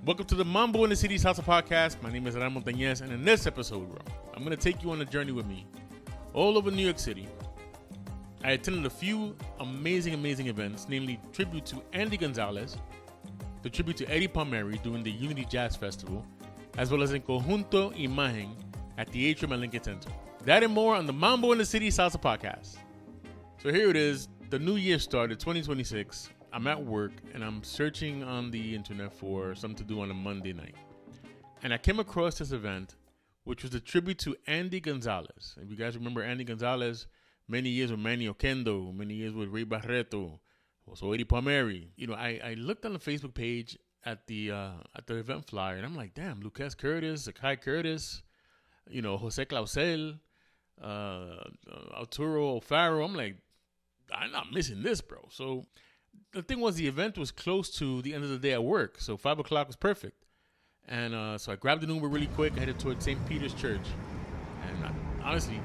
Welcome to the Mambo in the City Salsa podcast. My name is Ramon Montañez, and in this episode, bro, I'm going to take you on a journey with me all over New York City. I attended a few amazing events, namely tribute to Andy González, the tribute to Eddie Palmieri during the Unity Jazz Festival, as well as in Conjunto Imagen at the Atrium at Lincoln Center. That and more on the Mambo in the City Salsa podcast. So here it is. The new year started, 2026. I'm at work and I'm searching on the internet for something to do on a Monday night. And I came across this event, which was a tribute to Andy González. If you guys remember Andy González, many years with Manny Oquendo, many years with Ray Barreto, also Eddie Palmieri. You know, I looked on the Facebook page at the event flyer, and I'm like, damn, Lucas Curtis, Zakai Curtis, you know, Jose Clausel, Arturo Faro. I'm like, I'm not missing this, bro. So the thing was, the event was close to the end of the day at work, so 5 o'clock was perfect. And so I grabbed an Uber really quick, headed towards St. Peter's Church. And honestly,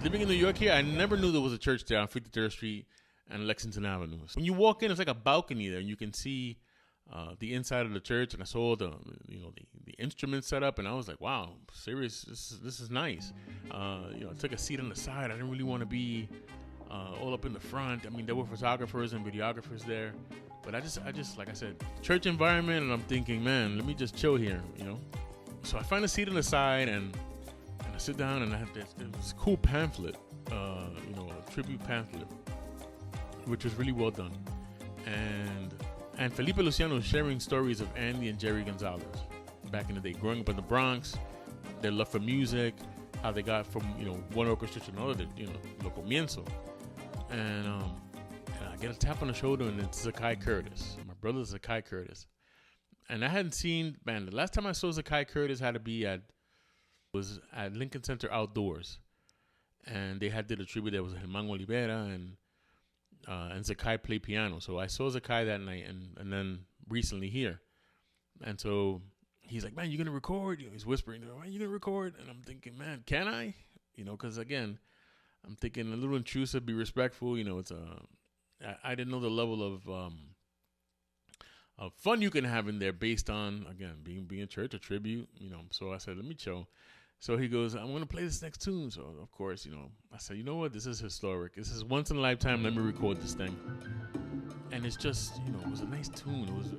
living in New York here, I never knew there was a church there on 53rd Street and Lexington Avenue. So when you walk in, it's like a balcony there, and you can see the inside of the church. And I saw the instruments set up, and I was like, wow, serious, this is nice. I took a seat on the side. I didn't really want to be all up in the front. I mean, there were photographers and videographers there, but I just like I said, church environment, and I'm thinking, man, let me just chill here, you know. So I find a seat on the side, and I sit down, and I have this cool pamphlet, a tribute pamphlet, which was really well done, and Felipe Luciano was sharing stories of Andy and Jerry González back in the day, growing up in the Bronx, their love for music, how they got from one orchestra to another, lo comienzo. And I get a tap on the shoulder, and it's Zakai Curtis. My brother Zakai Curtis. And I hadn't seen, man, the last time I saw Zakai Curtis was at Lincoln Center Outdoors. And they did a tribute. There was Germán Olivera and Zakai played piano. So I saw Zakai that night and then recently here. And so he's like, man, you going to record? He's whispering, man, you going to record? And I'm thinking, man, can I? Because again, I'm thinking a little intrusive, be respectful. It's I didn't know the level of fun you can have in there based on, again, being a church, a tribute, So I said, let me chill. So he goes, I'm going to play this next tune. So, of course, I said, you know what? This is historic. This is once in a lifetime. Let me record this thing. And it's just, it was a nice tune. It was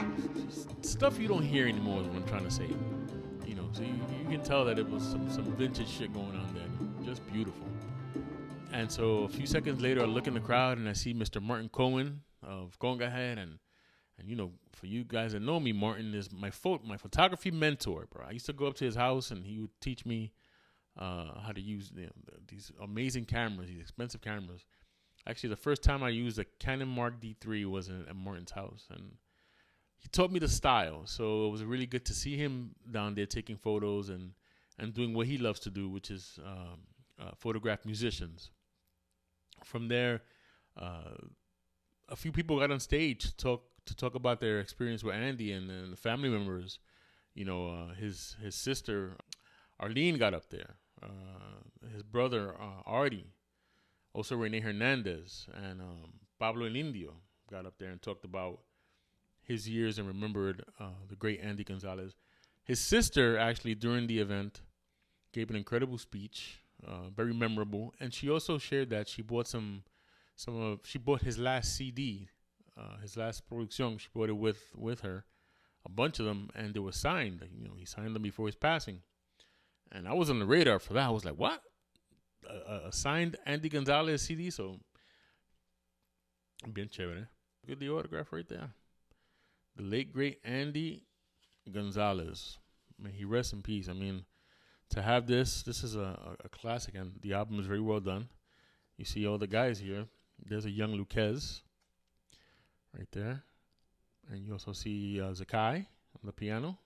just stuff you don't hear anymore is what I'm trying to say. So you can tell that it was some vintage shit going on there. Just beautiful. And so a few seconds later, I look in the crowd and I see Mr. Martin Cohen of Conga Head. And for you guys that know me, Martin is my photography mentor, bro. I used to go up to his house and he would teach me how to use these amazing cameras, these expensive cameras. Actually, the first time I used a Canon Mark D3 was at Martin's house. And he taught me the style. So it was really good to see him down there taking photos and doing what he loves to do, which is photograph musicians. From there, a few people got on stage to talk about their experience with Andy and the family members. His sister Arlene got up there. His brother Artie, also Rene Hernandez, and Pablo El Indio got up there and talked about his years and remembered the great Andy González. His sister actually during the event gave an incredible speech. Very memorable, and she also shared that she bought she bought his last CD, his last production. She brought it with her, a bunch of them, and they were signed. He signed them before his passing, and I was on the radar for that. I was like, what? A signed Andy González CD? So, bien chévere. Look at the autograph right there. The late great Andy González. May he rest in peace. I mean, to have this is a classic, and the album is very well done. You see all the guys here. There's a young Luquez right there. And you also see Zakai on the piano.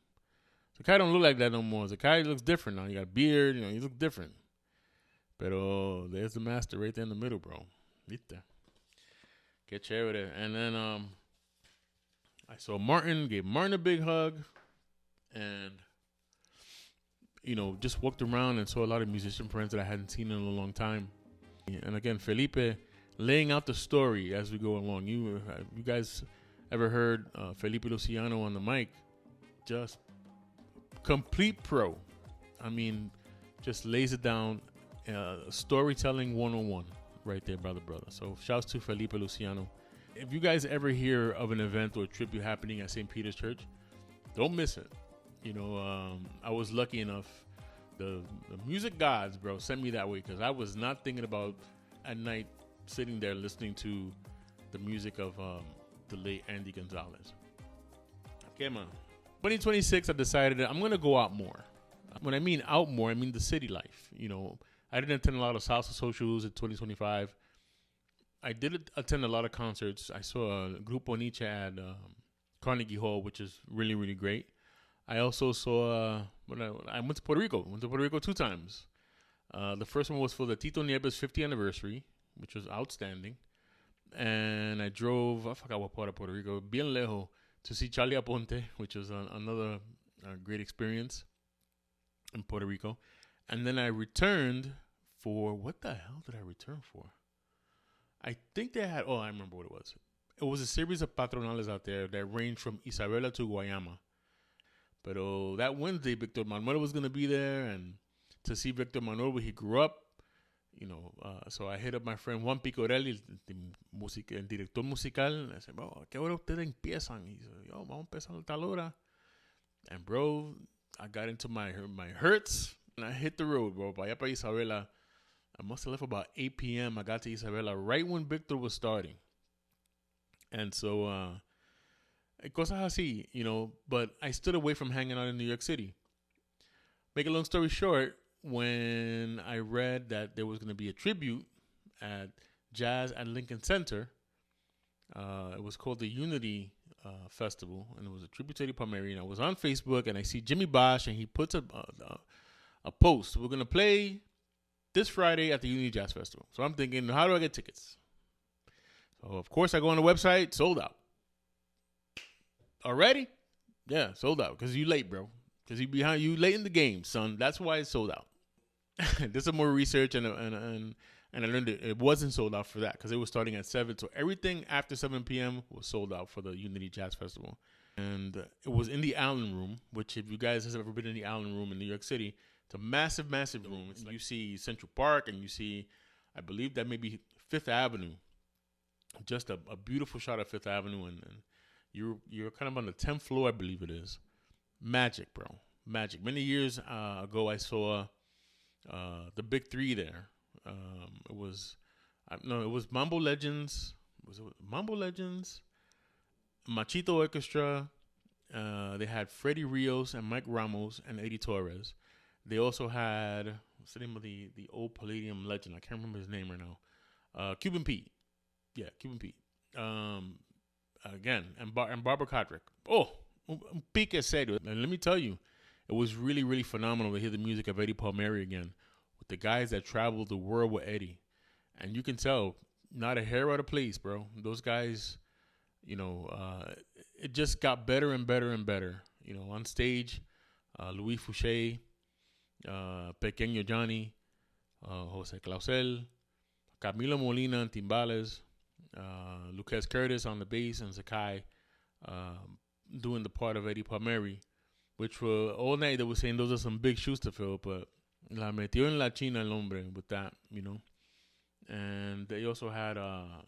Zakai don't look like that no more. Zakai looks different now. He got a beard. He looks different. Pero there's the master right there in the middle, bro. Viste. Que chévere. And then I saw Martin, gave Martin a big hug, and just walked around and saw a lot of musician friends that I hadn't seen in a long time. And again, Felipe laying out the story as we go along. You guys ever heard Felipe Luciano on the mic? Just complete pro. I mean, just lays it down. Storytelling 101 right there, brother. So shouts to Felipe Luciano. If you guys ever hear of an event or a tribute happening at St. Peter's Church, don't miss it. You know, I was lucky enough. The music gods, bro, sent me that way because I was not thinking about at night sitting there listening to the music of the late Andy González. Okay, man. 2026, I decided that I'm going to go out more. When I mean out more, I mean the city life. You know, I didn't attend a lot of salsa socials in 2025. I did attend a lot of concerts. I saw a Grupo Nietzsche at Carnegie Hall, which is really, really great. I also saw, I went to Puerto Rico. Went to Puerto Rico 2 times. The first one was for the Tito Nieves 50th anniversary, which was outstanding. And I drove, I forgot what part of Puerto Rico, bien lejos, to see Charlie Aponte, which was another great experience in Puerto Rico. And then I returned for, what the hell did I return for? I think they had, I remember what it was. It was a series of patronales out there that ranged from Isabela to Guayama. But that Wednesday, Victor Manuel was going to be there, and to see Victor Manuel where he grew up, you know, so I hit up my friend Juan Picorelli, el director musical, and I said, bro, ¿qué hora ustedes empiezan? He said, yo, vamos a empezar a tal hora. And, bro, I got into my Hertz, and I hit the road, bro, para allá para Isabela. I must have left about 8 p.m. I got to Isabela right when Victor was starting. And so, cosas así, you know, but I stood away from hanging out in New York City. Make a long story short, when I read that there was going to be a tribute at Jazz at Lincoln Center, it was called the Unity Festival, and it was a tribute to Eddie Palmieri. And I was on Facebook, and I see Jimmy Bosch, and he puts a post. We're going to play this Friday at the Unity Jazz Festival. So I'm thinking, how do I get tickets? So, of course, I go on the website, sold out. Already? Yeah, sold out. Because you late, bro. Because you late in the game, son. That's why it's sold out. Did some more research, and I learned it wasn't sold out for that because it was starting at 7. So everything after 7 p.m. was sold out for the Unity Jazz Festival. And it was in the Allen Room, which if you guys have ever been in the Allen Room in New York City, it's a massive, massive room. It's like you see Central Park, and you see, I believe that maybe Fifth Avenue. Just a beautiful shot of Fifth Avenue, and you're kind of on the 10th floor, I believe it is. Magic, bro. Magic. Many years ago, I saw the Big Three there. It was Mambo Legends. Was it Mambo Legends? Machito Orchestra. They had Freddie Rios and Mike Ramos and Eddie Torres. They also had, what's the name of the old Palladium legend? I can't remember his name right now. Cuban Pete. Yeah, Cuban Pete. Again, and Barbara Kodrick. Oh, un pique serio. And let me tell you, it was really, really phenomenal to hear the music of Eddie Palmieri again with the guys that traveled the world with Eddie. And you can tell, not a hair out of place, bro. Those guys, you know, it just got better and better and better. You know, on stage, Louis Fouché, Pequeño Johnny, Jose Clausel, Camilo Molina on timbales, Lucas Curtis on the bass, and Zakai doing the part of Eddie Palmieri, which were all night they were saying those are some big shoes to fill, but la metió en la china el hombre with that, you know. And they also had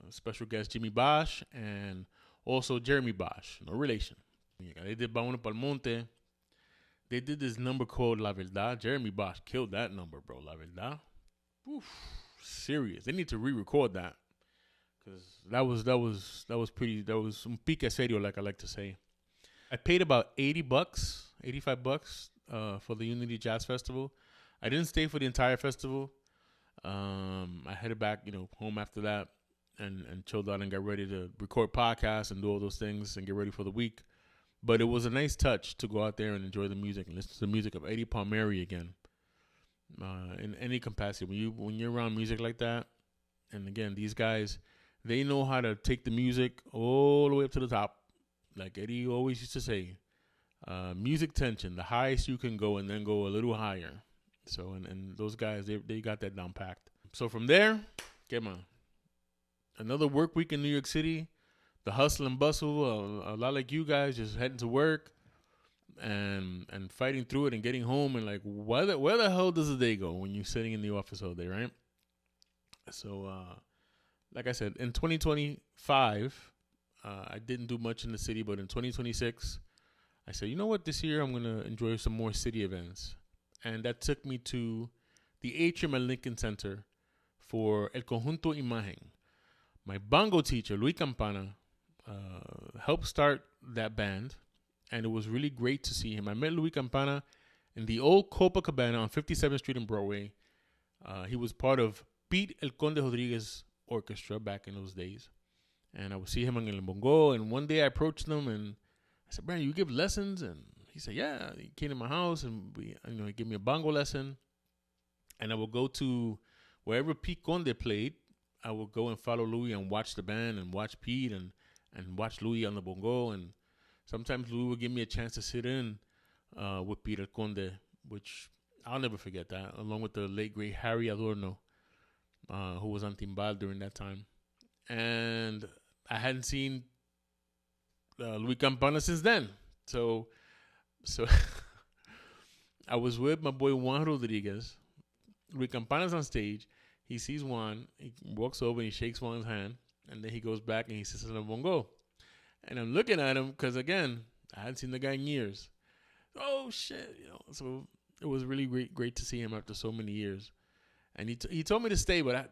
special guest Jimmy Bosch and also Jeremy Bosch, no relation. They did Vámonos Pa'l Monte. They did this number called La Verdad. Jeremy Bosch killed that number, bro. La Verdad. Oof, serious. They need to re-record that. Because that was un pique serio, like I like to say. I paid about $85 for the Unity Jazz Festival. I didn't stay for the entire festival. I headed back, you know, home after that and chilled out and got ready to record podcasts and do all those things and get ready for the week. But it was a nice touch to go out there and enjoy the music and listen to the music of Eddie Palmieri again. In any capacity, when you're around music like that, and again, these guys, they know how to take the music all the way up to the top. Like Eddie always used to say, music tension, the highest you can go and then go a little higher. So, and those guys, they got that down packed. So from there, come on. Another work week in New York City. The hustle and bustle, a lot like you guys, just heading to work. and fighting through it and getting home and like where the hell does the day go when you're sitting in the office all day, right? So like I said, in 2025 I didn't do much in the city, but in 2026 I said, you know what, this year I'm gonna enjoy some more city events, and that took me to the Atrium at Lincoln Center for El Conjunto Imagen. My bongo teacher, Luis Campana, helped start that band, and it was really great to see him. I met Luis Campana in the old Copacabana on 57th Street in Broadway. He was part of Pete El Conde Rodriguez Orchestra back in those days, and I would see him on El Bongo, and one day I approached him, and I said, Brian, you give lessons? And he said, yeah. He came to my house, and he gave me a bongo lesson, and I would go to wherever Pete Conde played. I would go and follow Louis and watch the band and watch Pete and watch Louis on the bongo. And sometimes Louis would give me a chance to sit in with Peter Conde, which I'll never forget that, along with the late, great Harry Adorno, who was on timbal during that time. And I hadn't seen Luis Campana since then. So I was with my boy Juan Rodriguez. Luis Campana's on stage. He sees Juan. He walks over and he shakes Juan's hand. And then he goes back and he sits on the bongo. And I'm looking at him because, again, I hadn't seen the guy in years. Oh, shit. So it was really great to see him after so many years. And he told me to stay, but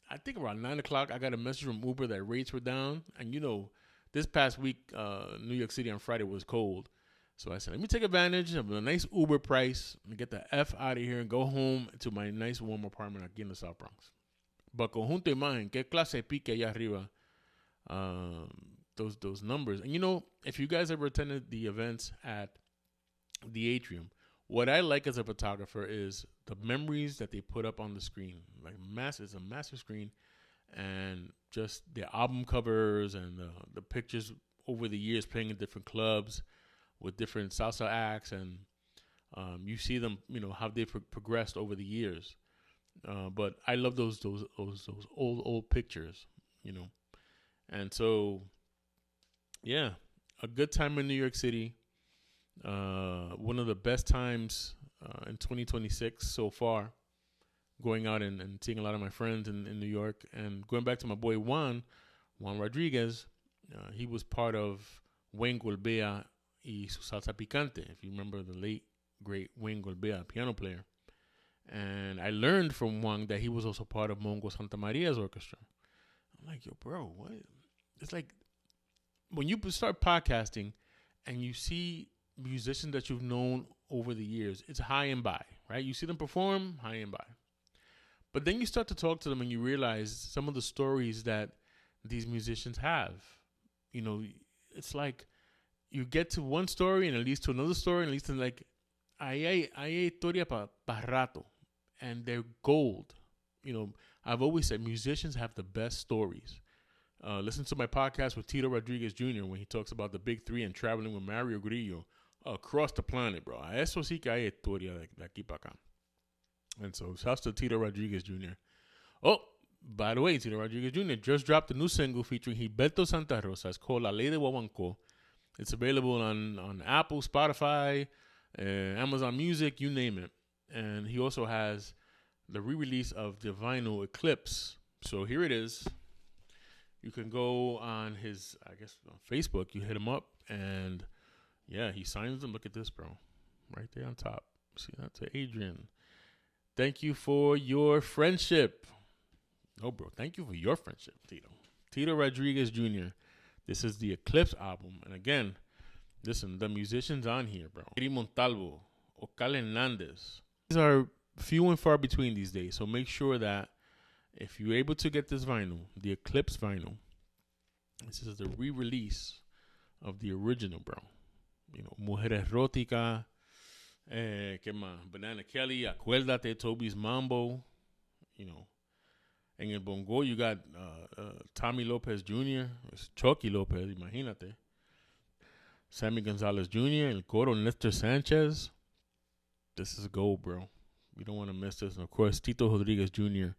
I think around 9 o'clock, I got a message from Uber that rates were down. And, this past week, New York City on Friday was cold. So I said, let me take advantage of a nice Uber price and get the F out of here and go home to my nice warm apartment aquí in the South Bronx. But Conjunto Imagen, qué clase de pique allá arriba. Those numbers. And if you guys ever attended the events at the Atrium, what I like as a photographer is the memories that they put up on the screen. Like it's a massive screen, and just the album covers and the pictures over the years playing in different clubs with different salsa acts, and you see them, how they've progressed over the years. But I love those old pictures, and so yeah, a good time in New York City. One of the best times in 2026 so far, going out and seeing a lot of my friends in New York, and going back to my boy Juan Rodriguez. He was part of Wayne Golbea y su Salsa Picante, if you remember the late, great Wayne Golbea, piano player. And I learned from Juan that he was also part of Mongo Santa Maria's orchestra. I'm like, yo, bro, what? It's like when you start podcasting and you see musicians that you've known over the years, it's high and by, right? You see them perform, high and by. But then you start to talk to them and you realize some of the stories that these musicians have. It's like you get to one story and it leads to another story and it leads to like, hay historia pa rato, and they're gold. I've always said musicians have the best stories. Listen to my podcast with Tito Rodriguez Jr. when he talks about the big three and traveling with Mario Grillo across the planet, bro. Eso sí que hay historia de aquí para acá. And so, shouts to Tito Rodriguez Jr. Oh, by the way, Tito Rodriguez Jr. just dropped a new single featuring Gilberto Santa Rosa. It's called La Ley de Guaguancó. It's available on Apple, Spotify, Amazon Music, you name it. And he also has the re-release of the vinyl Eclipse. So here it is. You can go on his, I guess, on Facebook. You hit him up, and yeah, he signs them. Look at this, bro. Right there on top. See that? To Adrian. Thank you for your friendship. Oh, bro. Thank you for your friendship, Tito. Tito Rodriguez Jr. This is the Eclipse album. And again, listen, the musicians on here, bro. Eddie Montalvo, Ocal Hernandez. These are few and far between these days. So make sure that if you're able to get this vinyl, the Eclipse vinyl, this is the re-release of the original, bro. Mujer Erótica, ¿qué más? Banana Kelly, Acuérdate, Toby's Mambo. En el bongo, you got Tommy Lopez Jr., it's Chucky Lopez, imagínate. Sammy González Jr., El Coro, Nestor Sanchez. This is gold, bro. We don't want to miss this. And, of course, Tito Rodriguez Jr.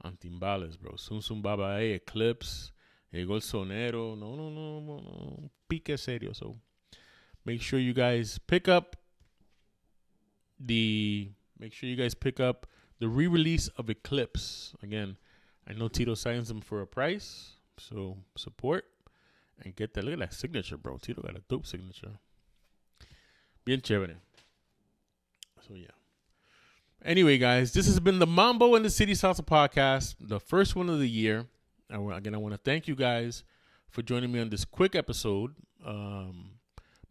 on timbales, bro. Sum Sum Baba A, Eclipse, Llegó el Sonero. No. Pique serio. So Make sure you guys pick up the re-release of Eclipse. Again, I know Tito signs them for a price, so support and get that. Look at that signature, bro. Tito got a dope signature. Bien chévere. So yeah. Anyway, guys, this has been the Mambo in the City Salsa podcast, the first one of the year. Again, I want to thank you guys for joining me on this quick episode.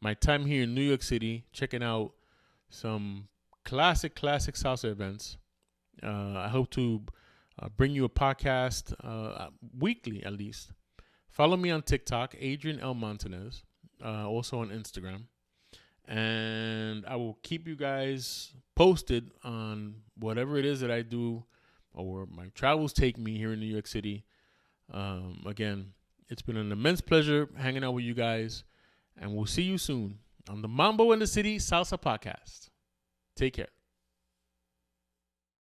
My time here in New York City, checking out some classic salsa events. I hope to bring you a podcast weekly at least. Follow me on TikTok, Adrian L. Montanez, also on Instagram. And I will keep you guys posted on whatever it is that I do or where my travels take me here in New York City. Again, it's been an immense pleasure hanging out with you guys. And we'll see you soon on the Mambo in the City Salsa podcast. Take care.